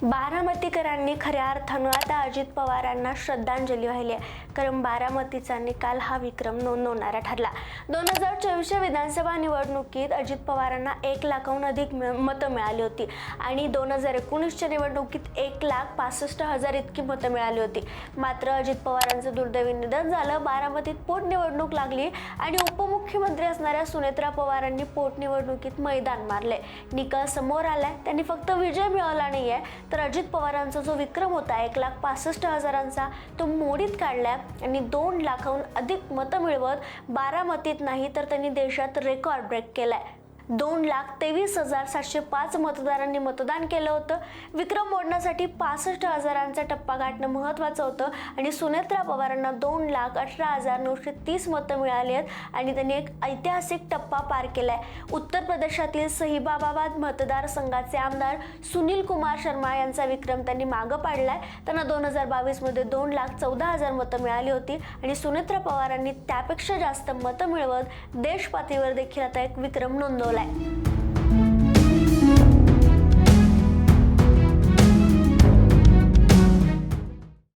बारामतीकरांनी खऱ्या अर्थानं आता अजित पवारांना श्रद्धांजली वाहिली आहे, कारण बारामतीचा निकाल हा विक्रम नोंदवणारा ठरला। 2024 विधानसभा निवडणुकीत अजित पवारांना 1 लाखाहून अधिक मतं मिळाली होती आणि 2019च्या निवडणुकीत 1,65,000 इतकी मतं मिळाली होती। मात्र अजित पवारांचं दुर्दैवी निधन झालं। बारामतीत पोटनिवडणूक लागली आणि उपमुख्यमंत्री असणाऱ्या सुनेत्रा पवारांनी पोटनिवडणुकीत मैदान मारले। निकाल समोर आलाय, त्यांनी फक्त विजय मिळवला नाहीये तर अजित पवारांचा जो विक्रम होता 1,65,000चा तो मोडीत काढलाय आणि 2 लाखाहून अधिक मतं मिळवत बारामतीत नाही तर त्यांनी देशात रेकॉर्ड ब्रेक केलाय। 2,23,705 मतदारांनी मतदान केलं होतं। विक्रम मोडण्यासाठी 65,000चा टप्पा गाठणं महत्त्वाचं होतं आणि सुनेत्रा पवारांना 2,18,930 मतं मिळाली आहेत आणि त्यांनी एक ऐतिहासिक टप्पा पार केलाय। उत्तर प्रदेशातील सहिबाबाद मतदारसंघाचे आमदार सुनील कुमार शर्मा यांचा विक्रम त्यांनी मागं पाडलाय। त्यांना 2022 मध्ये 2,14,000 मतं मिळाली होती आणि सुनेत्रा पवारांनी त्यापेक्षा जास्त मतं मिळवत देश पातळीवर देखील आता एक विक्रम नोंदवला।